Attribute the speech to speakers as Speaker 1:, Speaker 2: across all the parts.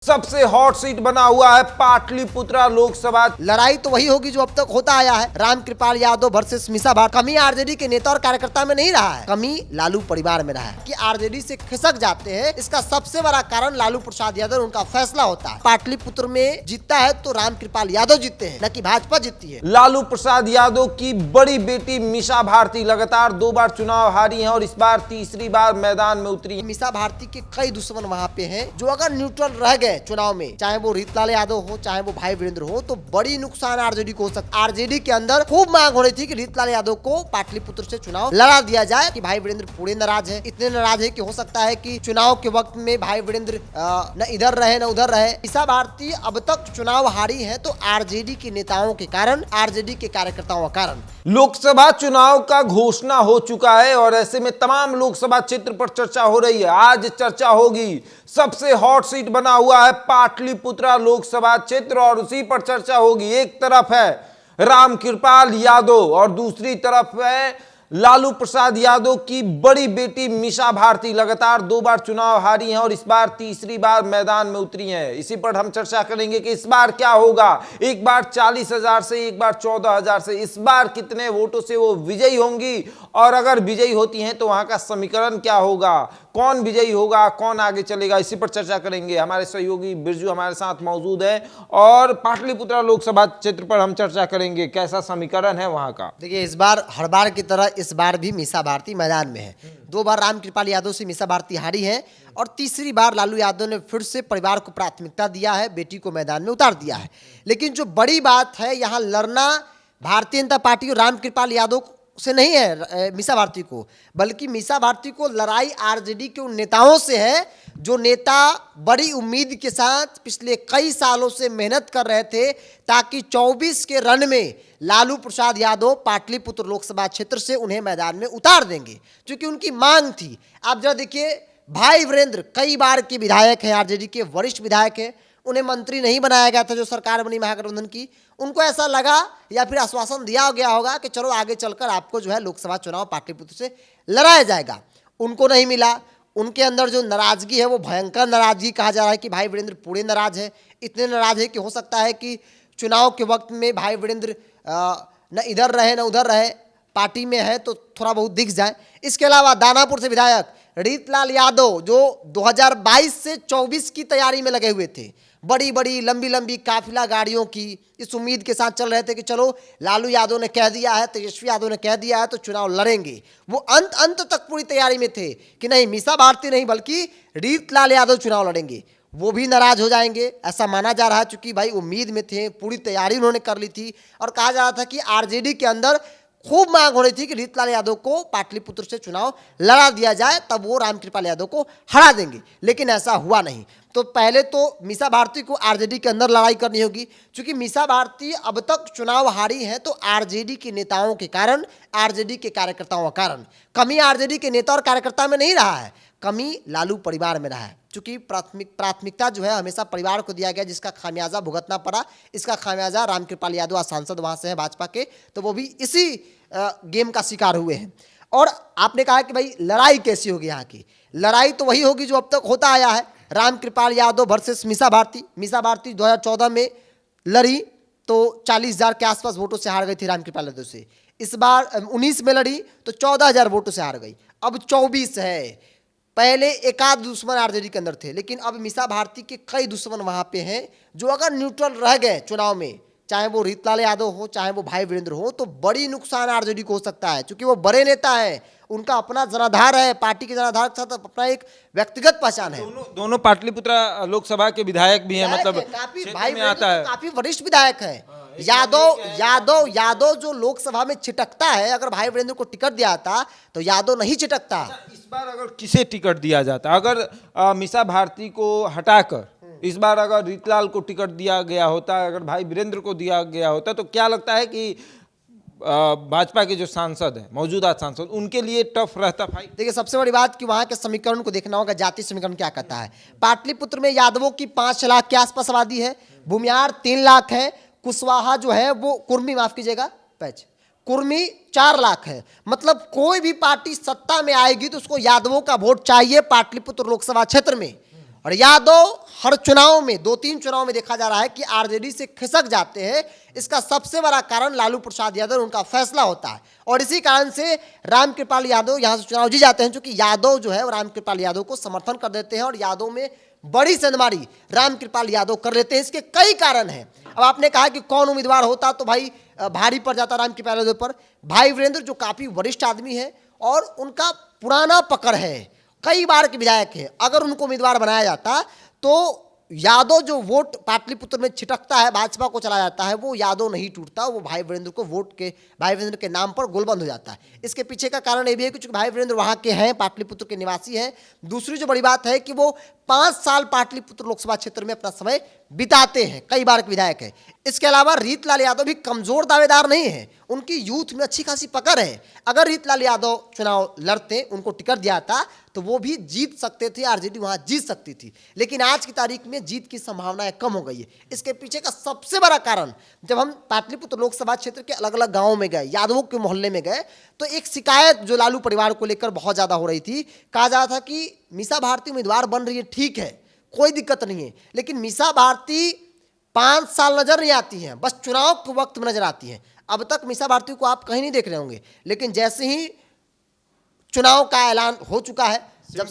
Speaker 1: सबसे hot seat बना हुआ है पाटलिपुत्रा लोकसभा।
Speaker 2: लड़ाई तो वही होगी जो अब तक होता आया है, रामकृपाल यादव वर्सेस मीसा भारती। कमी आरजेडी के नेता और कार्यकर्ता में नहीं रहा है, कमी लालू परिवार में रहा है कि आरजेडी से खिसक जाते हैं। इसका सबसे बड़ा कारण लालू प्रसाद यादव, उनका फैसला होता है। पाटलिपुत्र में जीतता है तो रामकृपाल यादव जीतते हैं, न कि भाजपा जीतती है।
Speaker 1: लालू प्रसाद यादव की बड़ी बेटी मीसा भारती लगातार 2 बार चुनाव हारी हैं और इस बार तीसरी बार मैदान में उतरी।
Speaker 2: मीसा भारती के कई दुश्मन वहाँ पे हैं जो अगर न्यूट्रल रह गए चुनाव में, चाहे वो रीतलाल यादव हो चाहे वो भाई वीरेंद्र हो, तो बड़ी नुकसान आरजेडी को हो सकता है। आरजेडी के अंदर खूब मांग हो रही थी कि रीतलाल यादव को पाटलिपुत्र से चुनाव लड़ा दिया जाए कि भाई वीरेंद्र पूरे नाराज है, इतने नाराज है कि हो सकता है कि चुनाव के वक्त में भाई वीरेंद्र न इधर रहे न उधर रहे। मीसा भारती अब तक चुनाव हारी है तो आरजेडी के नेताओं के कारण, आरजेडी के कार्यकर्ताओं के कारण।
Speaker 1: लोकसभा चुनाव का घोषणा हो चुका है और ऐसे में तमाम लोकसभा क्षेत्र पर चर्चा हो रही है। आज चर्चा होगी, सबसे हॉट सीट बना हुआ है पाटलिपुत्रा लोकसभा क्षेत्र और उसी पर चर्चा होगी। एक तरफ है रामकृपाल यादव और दूसरी तरफ है लालू प्रसाद यादव की बड़ी बेटी मीसा भारती। लगातार 2 बार चुनाव हारी हैं और इस बार तीसरी बार मैदान में उतरी हैं। इसी पर हम चर्चा करेंगे कि इस बार क्या होगा। एक बार 40,000 से, एक बार 14,000 से, इस बार कितने वोटों से वो विजयी होंगी और अगर विजयी होती हैं तो वहां का समीकरण क्या होगा, कौन विजयी होगा, कौन आगे चलेगा, इसी पर चर्चा करेंगे। हमारे सहयोगी बिरजू हमारे साथ मौजूद है और पाटलिपुत्रा लोकसभा क्षेत्र पर हम चर्चा करेंगे कैसा समीकरण है वहां का।
Speaker 2: देखिए, इस बार हर बार की तरह इस बार भी मीसा भारती मैदान में है। 2 बार रामकृपाल यादव से मीसा भारती हारी है और तीसरी बार लालू यादव ने फिर से परिवार को प्राथमिकता दिया है, बेटी को मैदान में उतार दिया है। लेकिन जो बड़ी बात है, यहाँ लड़ना भारतीय जनता पार्टी और रामकृपाल यादव से नहीं है मीसा भारती को, बल्कि मीसा भारती को लड़ाई आरजेडी के उन नेताओं से है जो नेता बड़ी उम्मीद के साथ पिछले कई सालों से मेहनत कर रहे थे ताकि 24 के रन में लालू प्रसाद यादव पाटलिपुत्र लोकसभा क्षेत्र से उन्हें मैदान में उतार देंगे, क्योंकि उनकी मांग थी। आप जरा देखिए, भाई वीरेंद्र कई बार के विधायक हैं, आरजेडी के वरिष्ठ विधायक हैं, उन्हें मंत्री नहीं बनाया गया था जो सरकार बनी महागठबंधन की। उनको ऐसा लगा या फिर आश्वासन दिया गया होगा कि चलो आगे चलकर आपको जो है लोकसभा चुनाव पाटलिपुत्र से लड़ाया जाएगा, उनको नहीं मिला। उनके अंदर जो नाराजगी है वो भयंकर नाराजगी कहा जा रहा है कि भाई वीरेंद्र पूरे नाराज है, इतने नाराज है कि हो सकता है कि चुनाव के वक्त में भाई वीरेंद्र न इधर रहे न उधर रहे, पार्टी में है तो थोड़ा बहुत दिख जाए। इसके अलावा दानापुर से विधायक रीतलाल यादव जो 2022 से 24 की तैयारी में लगे हुए थे, बड़ी बड़ी लंबी लंबी काफिला गाड़ियों की इस उम्मीद के साथ चल रहे थे कि चलो लालू यादव ने कह दिया है, तेजस्वी यादव ने कह दिया है तो चुनाव लड़ेंगे। वो अंत तक पूरी तैयारी में थे कि नहीं, मीसा भारती नहीं बल्कि रीतलाल यादव चुनाव लड़ेंगे। वो भी नाराज हो जाएंगे ऐसा माना जा रहा है, चूंकि भाई उम्मीद में थे, पूरी तैयारी उन्होंने कर ली थी और कहा जा रहा था कि आरजेडी के अंदर खूब मांग हो रही थी कि रीतलाल यादव को पाटलिपुत्र से चुनाव लड़ा दिया जाए, तब वो रामकृपाल यादव को हरा देंगे। लेकिन ऐसा हुआ नहीं। तो पहले तो मीसा भारती को आरजेडी के अंदर लड़ाई करनी होगी, क्योंकि मीसा भारती अब तक चुनाव हारी है तो आरजेडी के नेताओं के कारण, आरजेडी के कार्यकर्ताओं के कारण। कमी आरजेडी के नेता और कार्यकर्ता में नहीं रहा है, कमी लालू परिवार में रहा है। चूंकि प्राथमिकता जो है हमेशा परिवार को दिया गया, जिसका खामियाजा भुगतना पड़ा। इसका खामियाजा रामकृपाल यादव आज सांसद वहाँ से हैं भाजपा के, तो वो भी इसी गेम का शिकार हुए हैं। और आपने कहा कि भाई लड़ाई कैसी होगी, यहाँ की लड़ाई तो वही होगी जो अब तक होता आया है, रामकृपाल यादव वर्सेस मीसा भारती। मीसा भारती 2014 में लड़ी तो 40,000 के आसपास वोटों से हार गई थी रामकृपाल यादव से। इस बार 19 में लड़ी तो 14,000 वोटों से हार गई। अब 24 है। पहले एकाध दुश्मन आरजेडी के अंदर थे, लेकिन अब मीसा भारती के कई दुश्मन वहां पे हैं जो अगर न्यूट्रल रह गए चुनाव में, चाहे वो रीतलाल यादव हो चाहे वो भाई वीरेंद्र हो, तो बड़ी नुकसान आरजेडी को हो सकता है, क्योंकि वो बड़े नेता है, उनका अपना जनाधार है, पार्टी के जनाधार के साथ अपना एक व्यक्तिगत पहचान है।
Speaker 1: दोनों पाटलिपुत्रा लोकसभा के विधायक भी हैं, मतलब
Speaker 2: काफी
Speaker 1: भाई में आता है,
Speaker 2: काफी वरिष्ठ विधायक है। यादव जो लोकसभा में छिटकता है, अगर भाई वीरेंद्र को टिकट दिया था तो यादव नहीं छिटकता।
Speaker 1: इस बार अगर किसे टिकट दिया जाता, अगर मीसा भारती को हटाकर इस बार अगर रीतलाल को टिकट दिया गया होता, अगर भाई वीरेंद्र को दिया गया होता, तो क्या लगता है कि भाजपा के जो सांसद हैं, मौजूदा सांसद, उनके लिए टफ रहता फाइट?
Speaker 2: देखिए, सबसे बड़ी बात कि वहां के समीकरण को देखना होगा, जाति समीकरण क्या कहता है। पाटलिपुत्र में यादवों की 5 लाख के आसपास आबादी है, भूमियार 3 लाख है, कुशवाहा जो है वो कुर्मी, माफ कीजिएगा पैच, कुर्मी 4 लाख है। मतलब कोई भी पार्टी सत्ता में आएगी तो उसको यादवों का वोट चाहिए पाटलिपुत्र लोकसभा क्षेत्र में। और यादव हर चुनाव में 2-3 चुनाव में देखा जा रहा है कि आरजेडी से खिसक जाते हैं। इसका सबसे बड़ा कारण लालू प्रसाद यादव, उनका फैसला होता है और इसी कारण से रामकृपाल यादव यहां से चुनाव जीत जाते हैं, क्योंकि यादव जो है वो रामकृपाल यादव को समर्थन कर देते हैं और यादव में बड़ी सनमारी रामकृपाल यादव कर लेते हैं। इसके कई कारण हैं। अब आपने कहा कि कौन उम्मीदवार होता तो भाई भारी पड़ जाता रामकृपाल यादव पर। भाई वीरेंद्र जो काफी वरिष्ठ आदमी है और उनका पुराना पकड़ है, कई बार के विधायक है, अगर उनको उम्मीदवार बनाया जाता तो यादव जो वोट पाटलिपुत्र में छिटकता है, भाजपा को चला जाता है, वो यादव नहीं टूटता, वो भाई वीरेंद्र को वोट के, भाई वीरेंद्र के नाम पर गोलबंद हो जाता है। इसके पीछे का कारण ये भी है कि चूंकि भाई वीरेंद्र वहां के हैं, पाटलिपुत्र के निवासी हैं। दूसरी जो बड़ी बात है कि वो 5 साल पाटलिपुत्र लोकसभा क्षेत्र में अपना समय बिताते हैं, कई बार के विधायक है। इसके अलावा रीतलाल यादव भी कमजोर दावेदार नहीं है, उनकी यूथ में अच्छी खासी पकड़ है। अगर रीतलाल यादव चुनाव लड़ते, उनको टिकट दिया था तो वो भी जीत सकते थे, आरजेडी वहां जीत सकती थी। लेकिन आज की तारीख में जीत की संभावनाएं कम हो गई है। इसके पीछे का सबसे बड़ा कारण, जब हम पाटलिपुत्र लोकसभा क्षेत्र के अलग अलग गांवों में गए, यादवों के मोहल्ले में गए, तो एक शिकायत जो लालू परिवार को लेकर बहुत ज्यादा हो रही थी। कहा जा रहा था कि मीसा भारती उम्मीदवार बन रही है, ठीक है, कोई दिक्कत नहीं है, लेकिन मीसा भारती 5 साल नजर नहीं आती हैं, बस चुनाव के वक्त में नजर आती हैं। अब तक मीसा भारती को आप कहीं नहीं देख रहे होंगे, लेकिन जैसे ही चुनाव का ऐलान हो चुका है, जब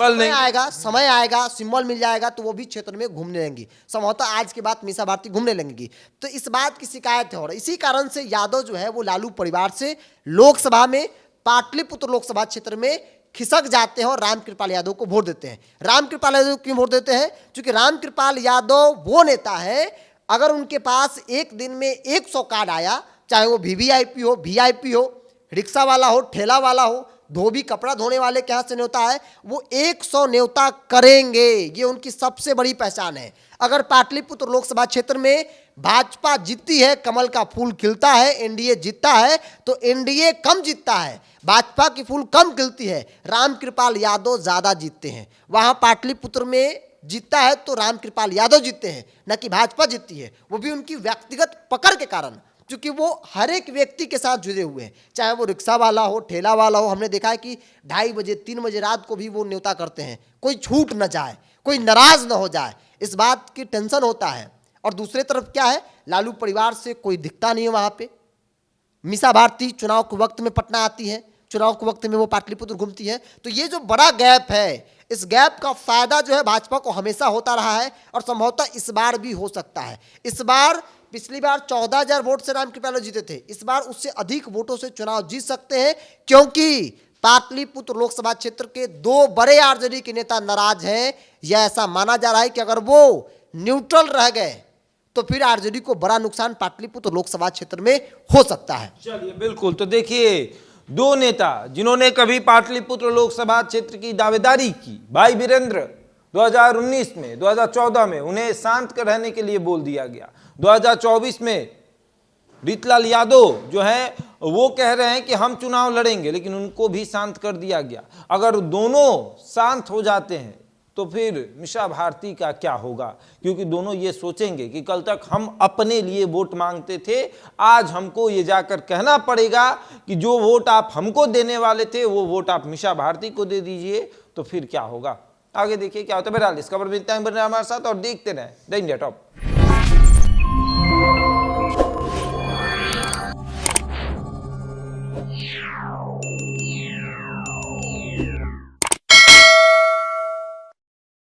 Speaker 2: समय आएगा, सिंबल मिल जाएगा तो वो भी क्षेत्र में घूमने लगेंगी। संभवतः आज के बाद मीसा भारती घूमने लगेंगी। तो इस बात की शिकायत है और इसी कारण से यादव जो है वो लालू परिवार से लोकसभा में, पाटलिपुत्र लोकसभा क्षेत्र में खिसक जाते हैं और रामकृपाल यादव को वोट देते हैं। रामकृपाल यादव क्यों वोट देते हैं? क्योंकि रामकृपाल यादव वो नेता है, अगर उनके पास एक दिन में 100 कार्ड आया, चाहे वो वीवीआईपी हो, वीआईपी हो, रिक्शा वाला हो, ठेला वाला हो, धोबी कपड़ा धोने वाले के यहाँ से न्योता है, वो 100 न्योता करेंगे। ये उनकी सबसे बड़ी पहचान है। अगर पाटलिपुत्र लोकसभा क्षेत्र में भाजपा जीतती है, कमल का फूल खिलता है, एनडीए जीतता है, तो एनडीए कम जीतता है, भाजपा की फूल कम खिलती है, रामकृपाल यादव ज्यादा जीतते हैं। वहां पाटलिपुत्र में जीतता है तो रामकृपाल यादव जीतते हैं, न कि भाजपा जीतती है। वो भी उनकी व्यक्तिगत पकड़ के कारण, क्योंकि वो हर एक व्यक्ति के साथ जुड़े हुए हैं, चाहे वो रिक्शा वाला हो, ठेला वाला हो। हमने देखा है कि 2:30 बजे, 3 बजे रात को भी वो न्योता करते हैं, कोई छूट न जाए, कोई नाराज न हो जाए, इस बात की टेंशन होता है। और दूसरी तरफ क्या है, लालू परिवार से कोई दिखता नहीं है वहां पे। मीसा भारती चुनाव के वक्त में पटना आती है, चुनाव के वक्त में वो पाटलिपुत्र घूमती है। तो ये जो बड़ा गैप है, इस गैप का फायदा जो है भाजपा को हमेशा होता रहा है और संभवतः इस बार भी हो सकता है। इस बार, पिछली बार 14,000 वोट से रामकृपाल यादव जीते थे, इस बार उससे अधिक वोटों से चुनाव जीत सकते हैं, क्योंकि पाटलिपुत्र लोकसभा क्षेत्र के 2 बड़े आरजेडी के नेता नाराज हैं। यह ऐसा माना जा रहा है कि अगर वो न्यूट्रल रह गए तो फिर आरजेडी को बड़ा नुकसान पाटलिपुत्र लोकसभा क्षेत्र में हो सकता है।
Speaker 1: चलिए, बिल्कुल। तो देखिए, 2 नेता जिन्होंने कभी पाटलिपुत्र लोकसभा क्षेत्र की दावेदारी की, भाई वीरेंद्र 2019 में, 2014 में उन्हें शांत कर रहने के लिए बोल दिया गया। 2024 में रीतलाल यादव जो है वो कह रहे हैं कि हम चुनाव लड़ेंगे, लेकिन उनको भी शांत कर दिया गया। अगर दोनों शांत हो जाते हैं तो फिर मीसा भारती का क्या होगा? क्योंकि दोनों ये सोचेंगे कि कल तक हम अपने लिए वोट मांगते थे, आज हमको ये जाकर कहना पड़ेगा कि जो वोट आप हमको देने वाले थे वो वोट आप मीसा भारती को दे दीजिए। तो फिर क्या होगा? आगे देखिए क्या होता है। बहरहाल इस खबर में इतना ही। बने रहिए हमारे साथ और देखते रहें द इंडिया टॉप।